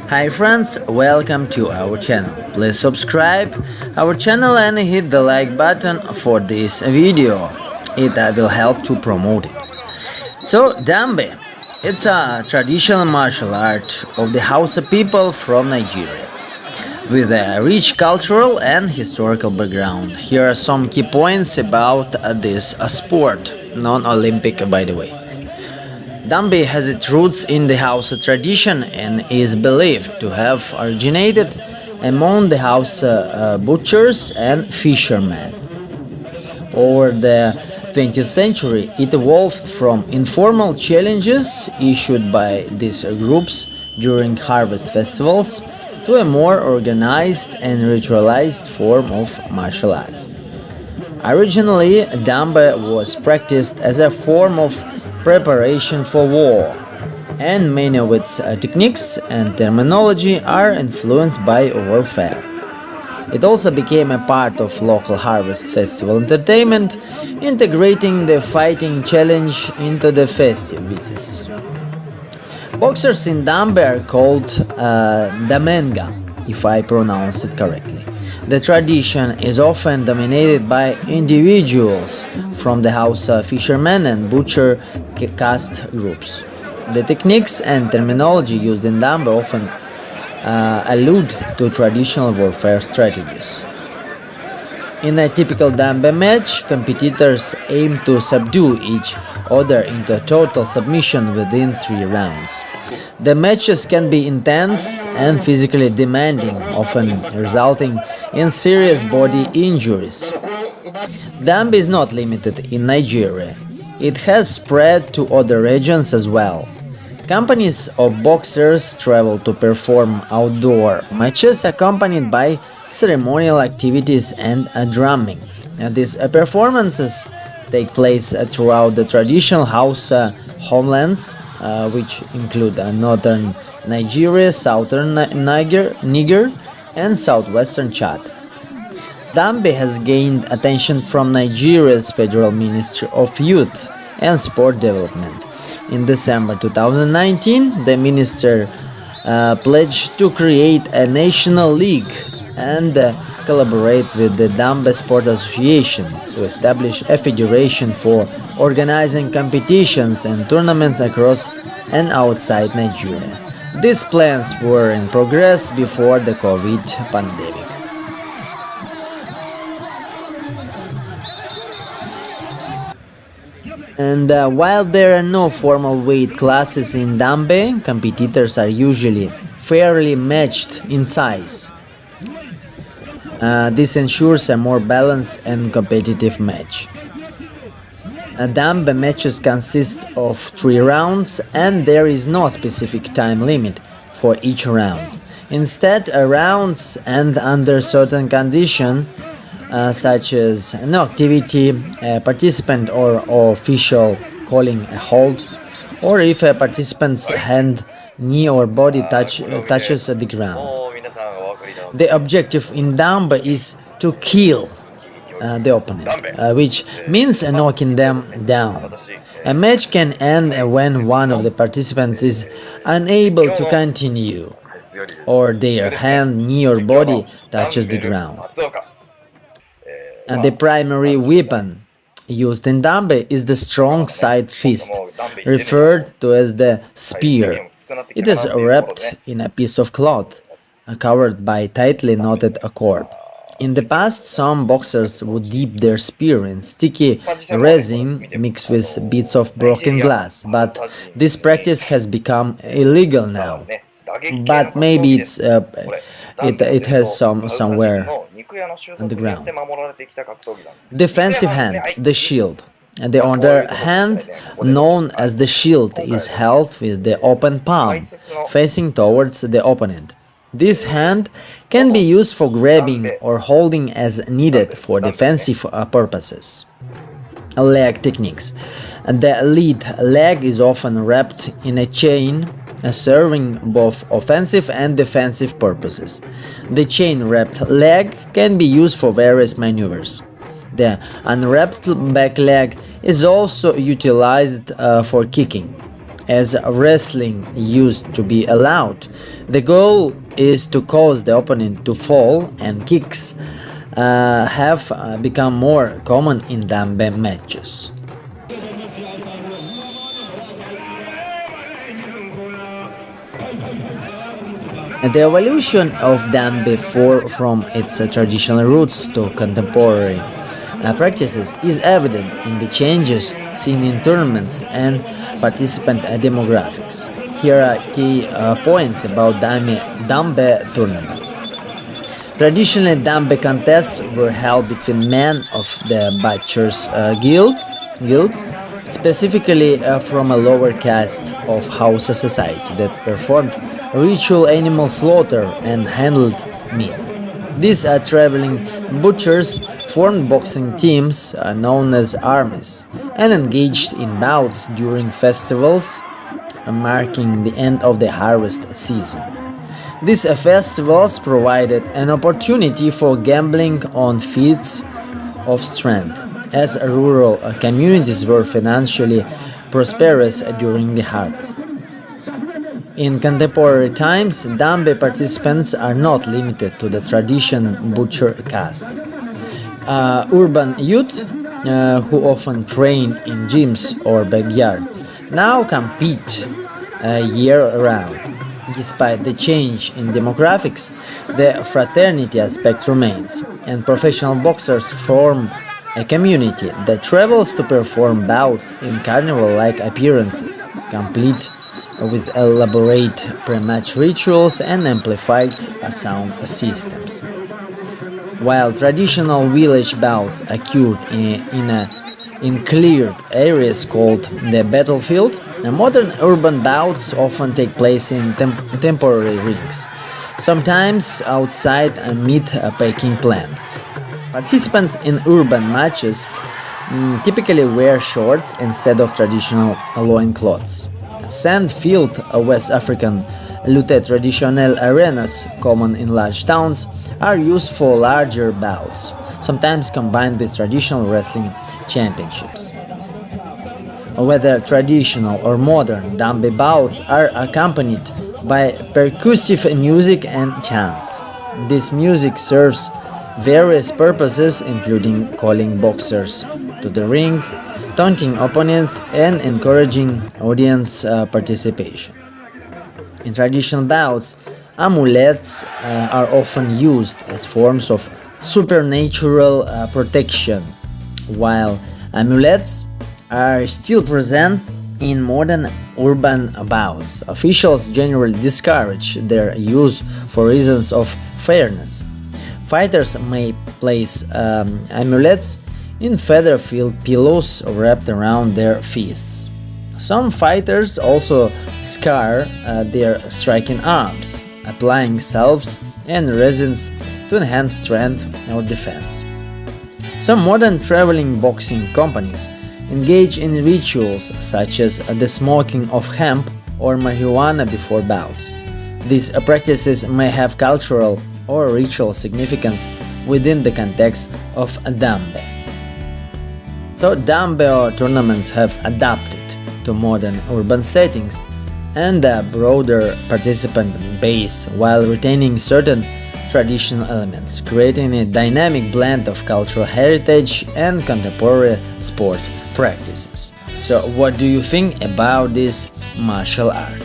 Hi friends, welcome to our channel. Please subscribe our channel and hit the like button for this video. It will help to promote it. So Dambe, it's a traditional martial art of the Hausa people from Nigeria with a rich cultural and historical background. Here are some key points about this sport, non-Olympic by the way. Dambe has its roots in the Hausa tradition and is believed to have originated among the Hausa butchers and fishermen. Over the 20th century, it evolved from informal challenges issued by these groups during harvest festivals to a more organized and ritualized form of martial art. Originally, Dambe was practiced as a form of preparation for war, and many of its techniques and terminology are influenced by warfare. It also became a part of local harvest festival entertainment, integrating the fighting challenge into the festivities. Boxers in Dambe are called Damenga, if I pronounce it correctly. The tradition is often dominated by individuals from the Hausa fishermen and butcher caste groups. The techniques and terminology used in Dambe often allude to traditional warfare strategies. In a typical Dambe match, competitors aim to subdue each other into total submission within 3 rounds. The matches can be intense and physically demanding, often resulting in serious body injuries. Dambe is not limited in Nigeria. It has spread to other regions as well. Companies of boxers travel to perform outdoor matches accompanied by ceremonial activities and drumming. These performances take place throughout the traditional Hausa homelands, which include northern Nigeria, southern Niger, and southwestern Chad. Dambe has gained attention from Nigeria's Federal Ministry of Youth and Sport Development. In December 2019, the minister pledged to create a national league and collaborate with the Dambe Sport Association to establish a federation for organizing competitions and tournaments across and outside Nigeria. These plans were in progress before the COVID pandemic. And while there are no formal weight classes in Dambe, competitors are usually fairly matched in size. This ensures a more balanced and competitive match. Dambe matches consist of 3 rounds and there is no specific time limit for each round. Instead, rounds end under certain conditions such as no activity, a participant or official calling a halt, or if a participant's hand, knee or body touches the ground. The objective in Dambe is to kill the opponent, which means knocking them down. A match can end when one of the participants is unable to continue, or their hand, knee or body touches the ground. And the primary weapon used in Dambe is the strong side fist, referred to as the spear. It is wrapped in a piece of cloth, covered by tightly knotted cord. In the past, some boxers would dip their spear in sticky resin mixed with bits of broken glass, but this practice has become illegal now. But maybe it has somewhere on the ground. Defensive hand, the shield. The other hand, known as the shield, is held with the open palm, facing towards the opponent. This hand can be used for grabbing or holding as needed for defensive purposes. Leg techniques. The lead leg is often wrapped in a chain, serving both offensive and defensive purposes. The chain-wrapped leg can be used for various maneuvers. The unwrapped back leg is also utilized for kicking. as wrestling used to be allowed. The goal is to cause the opponent to fall, and kicks have become more common in Dambe matches. The evolution of Dambe from its traditional roots to contemporary practices is evident in the changes seen in tournaments and participant demographics. Here are key points about Dambe tournaments. Traditionally, Dambe contests were held between men of the butchers' guilds, specifically from a lower caste of Hausa society that performed ritual animal slaughter and handled meat. These traveling butchers formed boxing teams known as armies and engaged in bouts during festivals marking the end of the harvest season. These festivals provided an opportunity for gambling on feats of strength, as rural communities were financially prosperous during the harvest. In contemporary times, Dambe participants are not limited to the traditional butcher caste. Urban youth, who often train in gyms or backyards, now compete year-round. Despite the change in demographics, the fraternity aspect remains, and professional boxers form a community that travels to perform bouts in carnival-like appearances, complete with elaborate pre-match rituals and amplified sound systems. While traditional village bouts occurred in cleared areas called the battlefield, modern urban bouts often take place in temporary rings, sometimes outside meat-packing plants. Participants in urban matches typically wear shorts instead of traditional loincloths. Sand-filled West African lutte traditionnel arenas, common in large towns, are used for larger bouts, sometimes combined with traditional wrestling championships. Whether traditional or modern, Dambe bouts are accompanied by percussive music and chants. This music serves various purposes, including calling boxers to the ring, taunting opponents, and encouraging audience participation. In traditional bouts, amulets are often used as forms of supernatural protection, while amulets are still present in modern urban bouts. Officials generally discourage their use for reasons of fairness. Fighters may place amulets in feather-filled pillows wrapped around their fists. Some fighters also scar their striking arms, applying salves and resins to enhance strength or defense. Some modern traveling boxing companies engage in rituals such as the smoking of hemp or marijuana before bouts. These practices may have cultural or ritual significance within the context of Dambe. So Dambe tournaments have adapted to modern urban settings and a broader participant base while retaining certain traditional elements, creating a dynamic blend of cultural heritage and contemporary sports practices. So what do you think about this martial art?